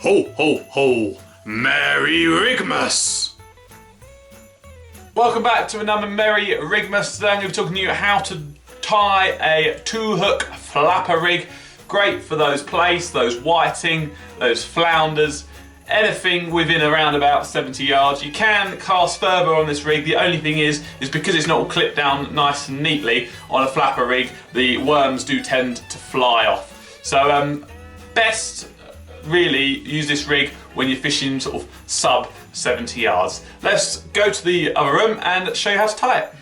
Ho, ho, ho! Merry Rigmas! Welcome back to another Merry Rigmas. Today I'm going to be talking to you how to tie a 2-hook flapper rig. Great for those plaice, those whiting, those flounders, anything within around about 70 yards. You can cast further on this rig. The only thing is because it's not all clipped down nice and neatly on a flapper rig, the worms do tend to fly off. So best really use this rig when you're fishing sort of sub 70 yards. Let's go to the other room and show you how to tie it.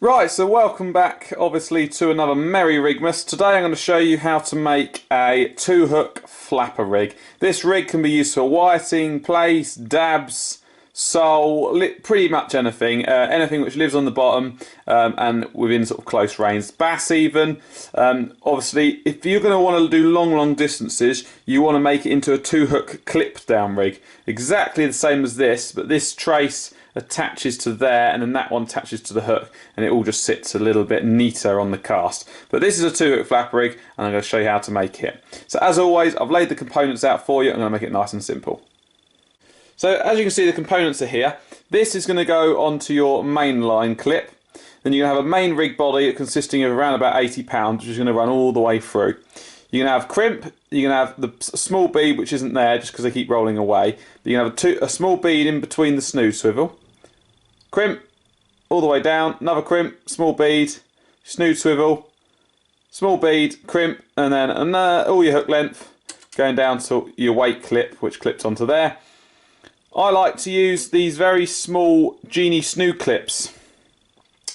Right, so welcome back obviously to another Merry Rigmas. Today I'm going to show you how to make a 2-hook flapper rig. This rig can be used for whiting, plaice, dabs, sole, pretty much anything. Anything which lives on the bottom and within sort of close range. Bass even. Obviously, if you're going to want to do long distances, you want to make it into a 2-hook clip down rig. Exactly the same as this, but this trace attaches to there and then that one attaches to the hook and it all just sits a little bit neater on the cast. But this is a 2-hook flapper rig and I'm going to show you how to make it. So as always, I've laid the components out for you. I'm going to make it nice and simple. So as you can see, the components are here. This is going to go onto your main line clip. Then you're going to have a main rig body consisting of around about 80 pounds, which is going to run all the way through. You're going to have crimp, you're going to have the small bead, which isn't there just because they keep rolling away. But you're going to have a small bead in between the snood swivel. Crimp, all the way down, another crimp, small bead, snood swivel, small bead, crimp, and then all your hook length going down to your weight clip, which clips onto there. I like to use these very small Genie Snood clips.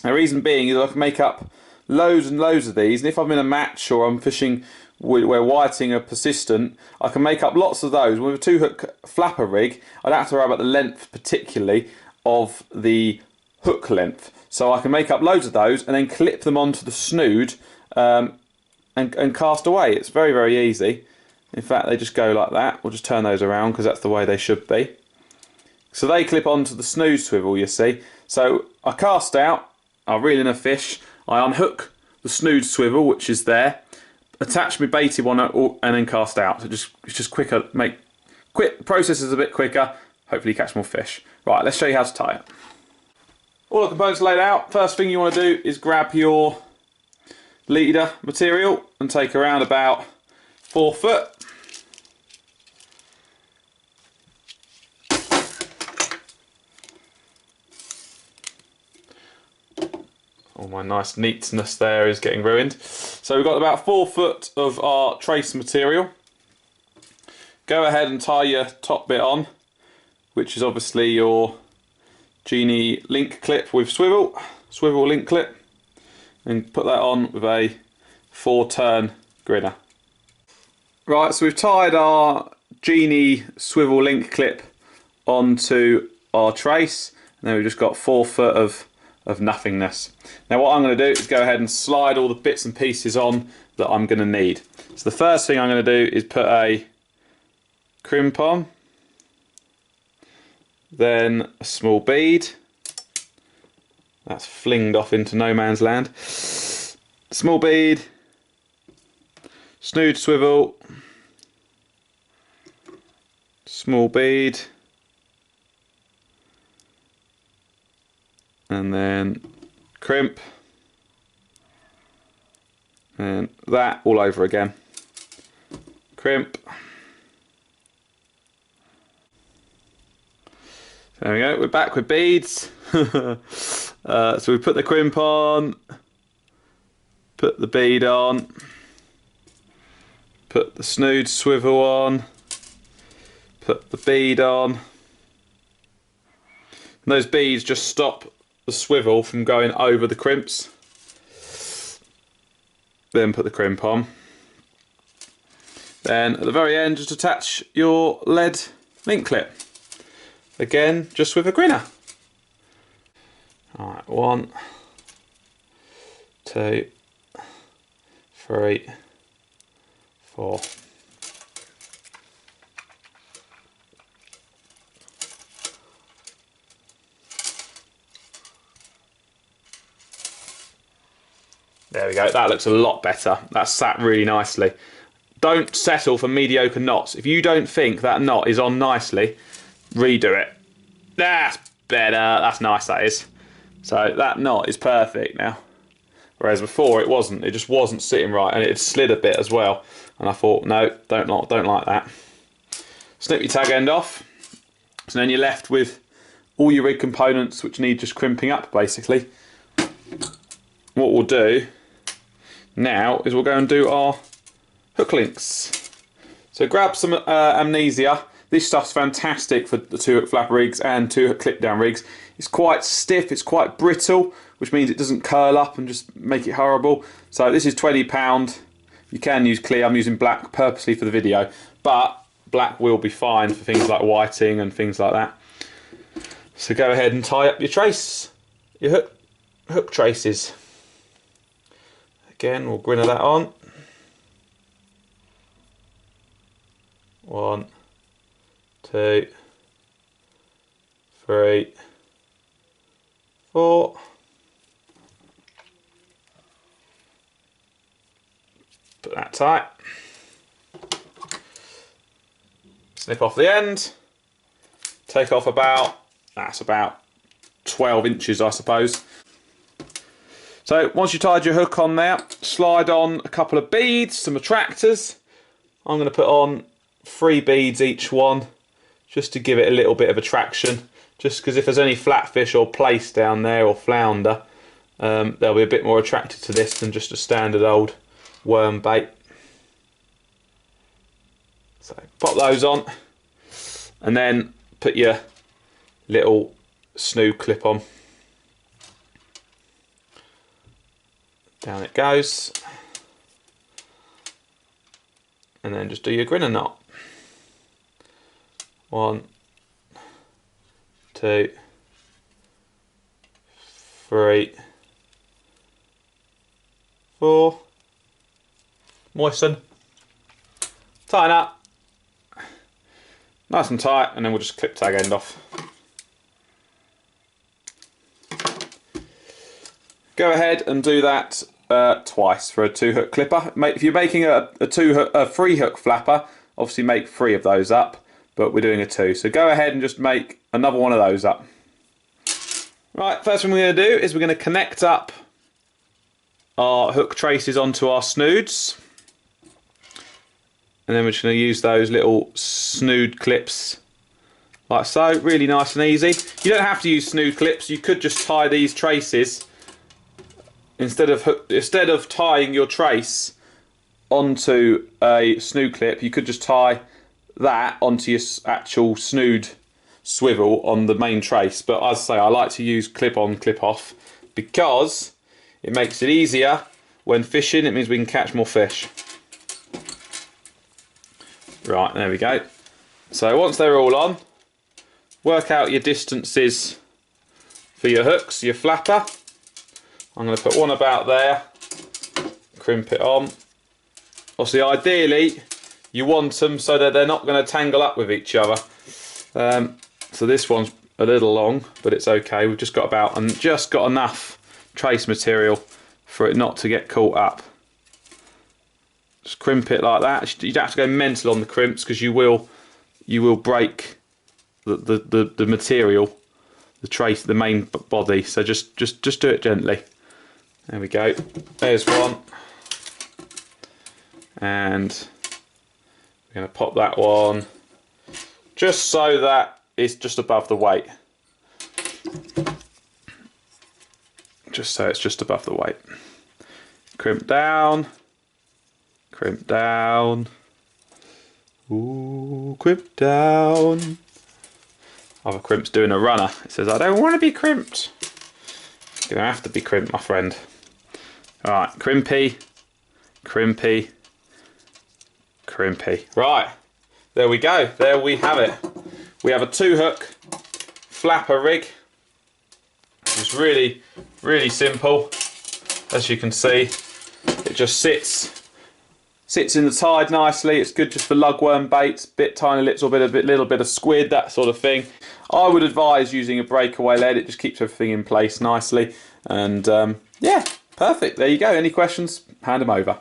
The reason being is I can make up loads and loads of these, and if I'm in a match or I'm fishing where whiting are persistent, I can make up lots of those. With a 2-hook flapper rig, I don't have to worry about the length particularly of the hook length. So I can make up loads of those and then clip them onto the snood and cast away. It's very easy. In fact, they just go like that. We'll just turn those around because that's the way they should be. So they clip onto the snood swivel, you see. So I cast out, I reel in a fish, I unhook the snood swivel, which is there, attach my baited one and then cast out. So it's just quicker, the process is a bit quicker, hopefully catch more fish. Right, let's show you how to tie it. All the components laid out. First thing you want to do is grab your leader material and take around about 4 foot. All my nice neatness there is getting ruined. So we've got about 4 foot of our trace material. Go ahead and tie your top bit on, which is obviously your Genie link clip with swivel link clip, and put that on with a 4-turn grinner. Right, so we've tied our Genie swivel link clip onto our trace, and then we've just got 4 foot of nothingness. Now what I'm going to do is go ahead and slide all the bits and pieces on that I'm going to need. So the first thing I'm going to do is put a crimp on, then a small bead. That's flinged off into no man's land. Small bead, snood swivel, small bead, and then crimp, and that all over again. Crimp. There we go, we're back with beads. So we put the crimp on, put the bead on, put the snood swivel on, put the bead on. And those beads just stop the swivel from going over the crimps. Then put the crimp on. Then at the very end just attach your lead link clip. Again, just with a grinner. Alright, 1, 2, 3, 4. There we go, that looks a lot better. That's sat really nicely. don't settle for mediocre knots. If you don't think that knot is on nicely, redo it. That's better. That's nice, that is. So that knot is perfect now. Whereas before it wasn't. It just wasn't sitting right, and it had slid a bit as well. And I thought, no, don't like that. Snip your tag end off. So then you're left with all your rig components which need just crimping up, basically. What we'll do now is we'll go and do our hook links. So grab some Amnesia. This stuff's fantastic for the 2-hook flapper rigs and 2-hook clip down rigs. It's quite stiff, it's quite brittle, which means it doesn't curl up and just make it horrible. So this is £20. You can use clear. I'm using black purposely for the video, but black will be fine for things like whiting and things like that. So go ahead and tie up your trace, your hook traces. Again, we'll grinner that on. 1, 2, 3, 4. Put that tight. Snip off the end. Take off that's about 12 inches, I suppose. So once you tied your hook on there, slide on a couple of beads, some attractors. I'm going to put on 3 beads each one, just to give it a little bit of attraction. Just because if there's any flatfish or plaice down there, or flounder, they'll be a bit more attracted to this than just a standard old worm bait. So pop those on, and then put your little Snood clip on. Down it goes, and then just do your grinner knot. 1, 2, 3, 4. Moisten, tighten up, nice and tight, and then we'll just clip tag end off. Go ahead and do that twice for a 2-hook clipper. If you're making a 3-hook flapper, obviously make 3 of those up, but we're doing a 2. So go ahead and just make another one of those up. Right, first thing we're going to do is we're going to connect up our hook traces onto our snoods. And then we're just going to use those little Snood clips like so, really nice and easy. You don't have to use Snood clips, you could just tie these traces. Instead of tying your trace onto a Snood clip, you could just tie that onto your actual Snood swivel on the main trace. But as I say, I like to use clip on, clip off, because it makes it easier when fishing. It means we can catch more fish. Right, there we go. So once they're all on, work out your distances for your hooks, your flapper. I'm going to put one about there, crimp it on. Obviously, ideally, you want them so that they're not going to tangle up with each other. So this one's a little long, but it's okay. We've just got enough trace material for it not to get caught up. Just crimp it like that. You don't have to go mental on the crimps, because you will break the material, the trace, the main body. So just do it gently. There we go. There's one. And we're going to pop that one just so that it's just above the weight. Just so it's just above the weight. Crimp down. Crimp down. Ooh, crimp down. Other crimp's doing a runner. It says, I don't want to be crimped. You're going to have to be crimped, my friend. Alright, crimpy, crimpy, crimpy. Right, there we go. There we have it. We have a 2-hook flapper rig. It's really, really simple. As you can see, it just sits in the tide nicely. It's good just for lugworm baits, tiny little bit of squid, that sort of thing. I would advise using a breakaway lead. It just keeps everything in place nicely. And yeah, perfect. There you go. Any questions? Hand them over.